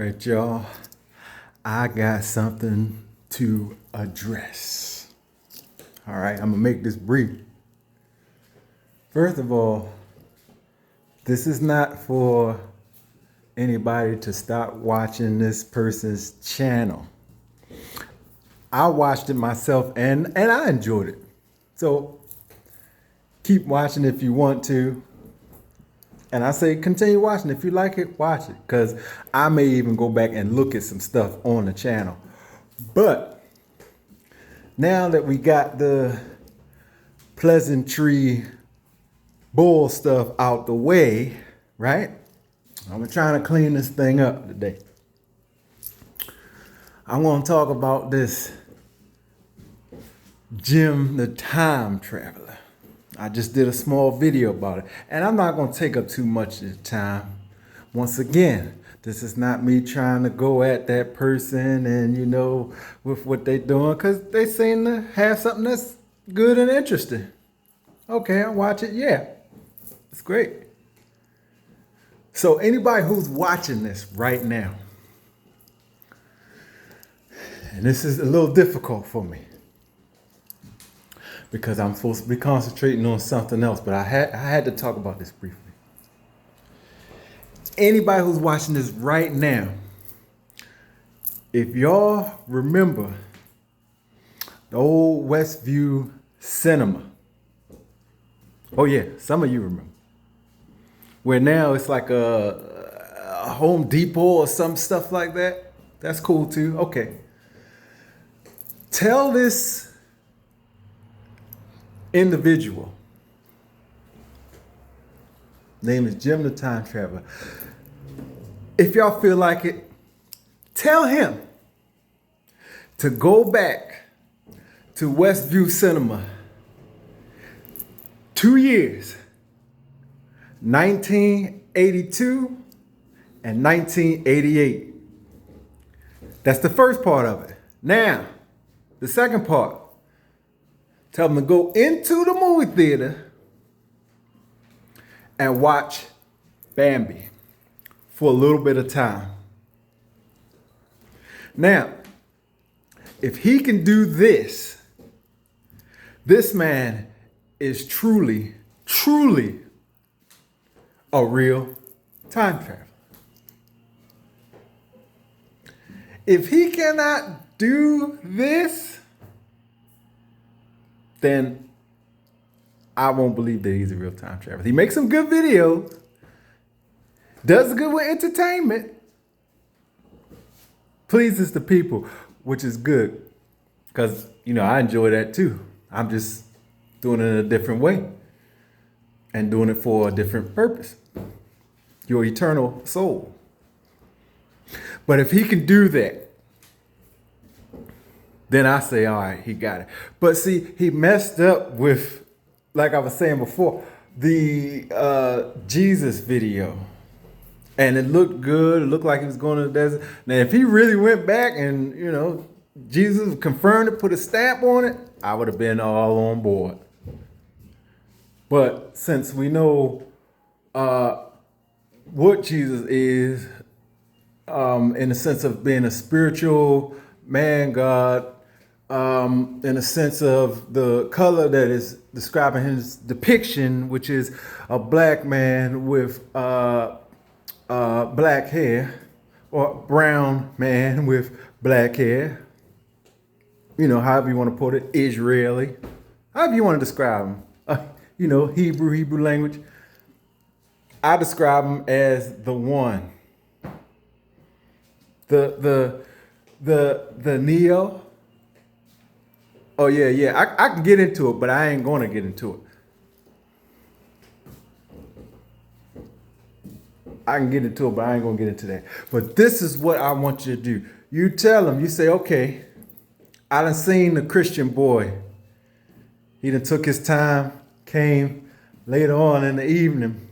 right, y'all. I got something to address. All right, I'm gonna make this brief. First of all, this is not for anybody to stop watching this person's channel. I watched it myself and I enjoyed it. So keep watching if you want to. And I say continue watching. If you like it, watch it. Because I may even go back and look at some stuff on the channel. But now that we got the pleasantry bull stuff out the way, right? I'm trying to clean this thing up today. I want to talk about this Jim the Time Traveler. I just did a small video about it, and I'm not going to take up too much of the time. Once again, this is not me trying to go at that person and, you know, with what they're doing, because they seem to have something that's good and interesting. Okay, I'll watch it. Yeah, it's great. So anybody who's watching this right now, and this is a little difficult for me, because I'm supposed to be concentrating on something else, but I had to talk about this briefly. Anybody who's watching this right now, if y'all remember the old Westview Cinema, oh yeah, some of you remember, where now it's like a Home Depot or some stuff like that. That's cool too. Okay. Tell this individual, name is Jim the Time Traveler. If y'all feel like it, tell him to go back to Westview Cinema 2 years, 1982 and 1988. That's the first part of it. Now, the second part. Tell them to go into the movie theater and watch Bambi for a little bit of time. Now, if he can do this, this man is truly, truly a real time traveler. If he cannot do this, then I won't believe that he's a real time traveler. He makes some good videos, does good with entertainment, pleases the people, which is good, because, you know, I enjoy that too. I'm just doing it in a different way and doing it for a different purpose, your eternal soul. But if he can do that, then I say, all right, he got it. But see, he messed up with, like I was saying before, the Jesus video. And it looked good. It looked like he was going to the desert. Now, if he really went back and, you know, Jesus confirmed it, put a stamp on it, I would have been all on board. But since we know what Jesus is, in the sense of being a spiritual man, God, in a sense of the color that is describing his depiction, which is a black man with black hair, or brown man with black hair. You know, however you want to put it, Israeli, however you want to describe him. You know, Hebrew language. I describe him as the one. The Neo. Oh yeah. I can get into it, but I ain't gonna get into it. I can get into it, but I ain't gonna get into that. But this is what I want you to do. You tell him, you say, okay, I done seen the Christian boy. He done took his time, came later on in the evening,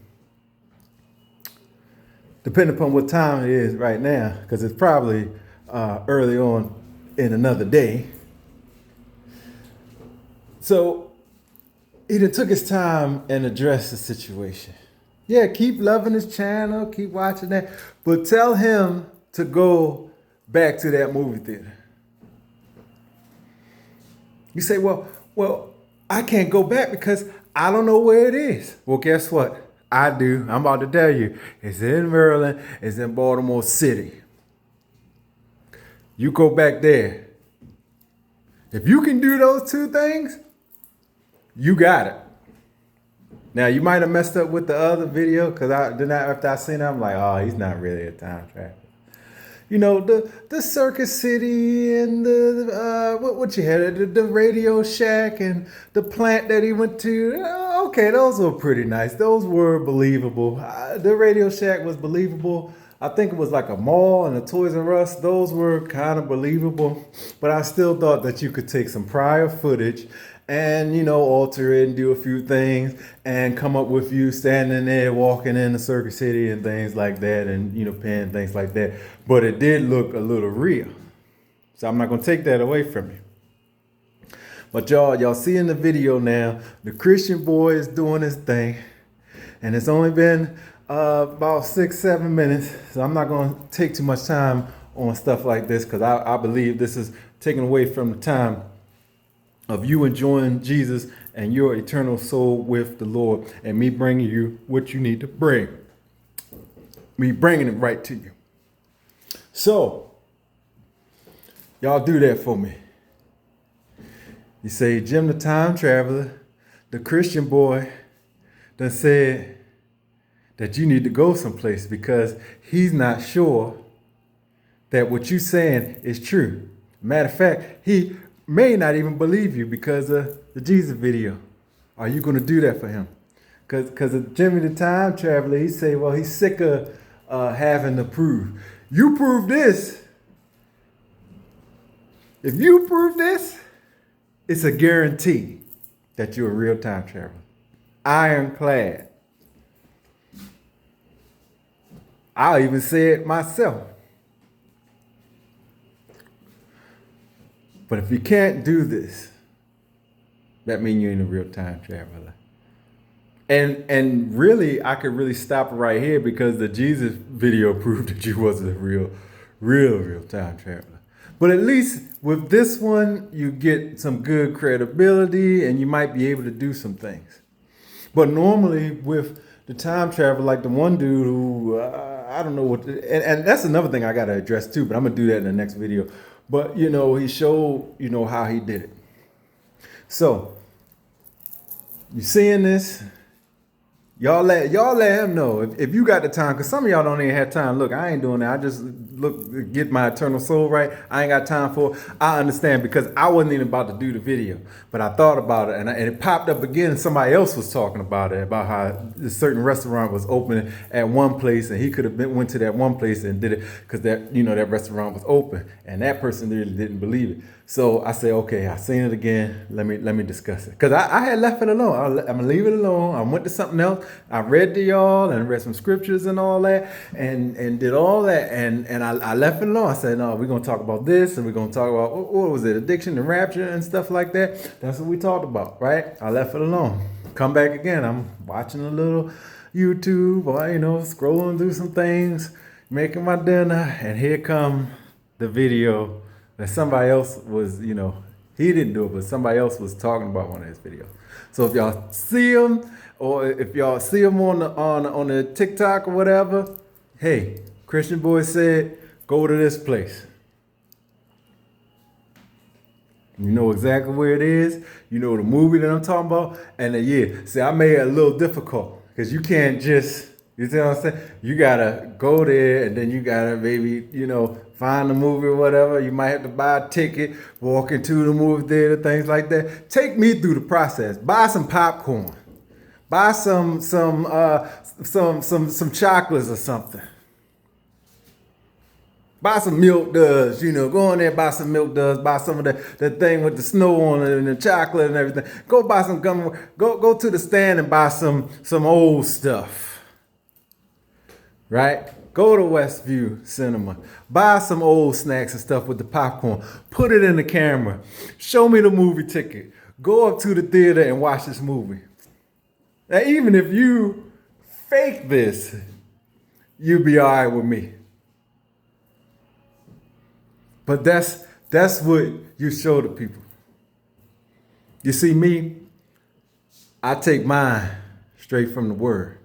depending upon what time it is right now, because it's probably early on in another day. So he done took his time and addressed the situation. Yeah, keep loving his channel, keep watching that, but tell him to go back to that movie theater. You say, well, I can't go back because I don't know where it is. Well, guess what? I do. I'm about to tell you. It's in Maryland. It's in Baltimore City. You go back there. If you can do those two things, you got it. Now, you might have messed up with the other video because after I seen it, I'm like, oh, he's not really a time traveler. You know, the Circus City and what you had, the Radio Shack and the plant that he went to. Okay, those were pretty nice. Those were believable. The Radio Shack was believable. I think it was like a mall and a Toys R Us. Those were kind of believable. But I still thought that you could take some prior footage and, you know, alter it and do a few things and come up with you standing there walking in the Circus City and things like that and, you know, paying things like that. But it did look a little real. So I'm not going to take that away from you. But y'all see in the video now, the Christian boy is doing his thing. And it's only been about 6-7 minutes. So I'm not going to take too much time on stuff like this because I believe this is taken away from the time of you enjoying Jesus and your eternal soul with the Lord and me bringing you what you need to bring. Me bringing it right to you. So, y'all do that for me. You say, Jim the time traveler, the Christian boy, done said that you need to go someplace because he's not sure that what you're saying is true. Matter of fact, he may not even believe you because of the Jesus video. Are you going to do that for him? Because Jimmy the time traveler, he say, well, he's sick of having to prove. You prove this. If you prove this, it's a guarantee that you're a real time traveler. Ironclad. I'll even say it myself. But if you can't do this, that means you ain't a real time traveler. And really, I could really stop right here because the Jesus video proved that you wasn't a real time traveler. But at least with this one, you get some good credibility and you might be able to do some things. But normally with the time travel, like the one dude who, I don't know what, and that's another thing I got to address too, but I'm going to do that in the next video. But, you know, he showed, you know, how he did it. So, you seeing this? Y'all let him know if you got the time, because some of y'all don't even have time. Look, I ain't doing that. I just get my eternal soul right. I ain't got time for it. I understand because I wasn't even about to do the video, but I thought about it and it popped up again. And somebody else was talking about it, about how a certain restaurant was open at one place and he could have went to that one place and did it because that, you know, that restaurant was open and that person really didn't believe it. So I said, okay, I seen it again. Let me discuss it. Because I had left it alone. I'm going to leave it alone. I went to something else. I read to y'all and read some scriptures and all that and did all that. And I left it alone. I said, no, we're going to talk about this and we're going to talk about, what was it, addiction and rapture and stuff like that. That's what we talked about, right? I left it alone. Come back again. I'm watching a little YouTube or, you know, scrolling through some things, making my dinner. And here come the video that somebody else was, you know, he didn't do it, but somebody else was talking about one of his videos. So if y'all see him, or if y'all see him on the TikTok or whatever, hey, Christian boy said, go to this place. You know exactly where it is. You know the movie that I'm talking about. And yeah, see, I made it a little difficult because you can't just, you see what I'm saying? You gotta go there and then you gotta maybe, you know, find the movie or whatever. You might have to buy a ticket, walk into the movie theater, things like that. Take me through the process. Buy some popcorn. Buy some chocolates or something. Buy some milk duds, you know, go in there, buy some milk duds, buy some of the thing with the snow on it and the chocolate and everything. Go buy some gum, go to the stand and buy some old stuff. Right? Go to Westview Cinema. Buy some old snacks and stuff with the popcorn. Put it in the camera. Show me the movie ticket. Go up to the theater and watch this movie. Now, even if you fake this, you'll be all right with me. But that's what you show to people. You see me, I take mine straight from the word.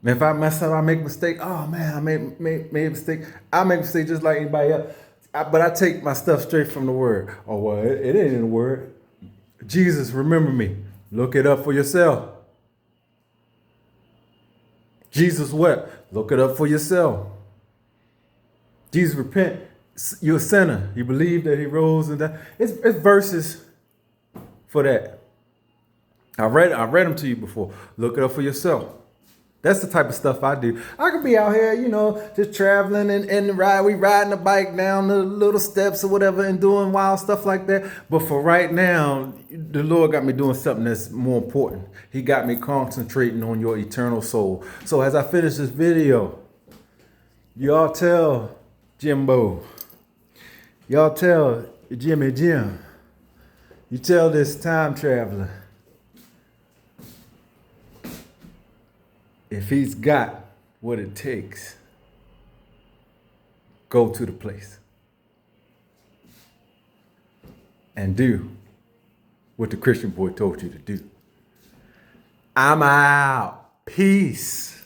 Man, if I mess up, I make a mistake. Oh man, I made a mistake. I make a mistake just like anybody else. But I take my stuff straight from the word. Oh well, it ain't in the word. Jesus, remember me. Look it up for yourself. Jesus wept. Look it up for yourself. Jesus repent. You're a sinner. You believe that he rose and died. It's verses for that. I read them to you before. Look it up for yourself. That's the type of stuff I do. I could be out here, just traveling and we riding a bike down the little steps or whatever and doing wild stuff like that. But for right now, the Lord got me doing something that's more important. He got me concentrating on your eternal soul. So as I finish this video, y'all tell JIMBO, y'all tell Jim, you tell this time traveler, if he's got what it takes, go to the place and do what the Christian boy told you to do. I'm out. Peace.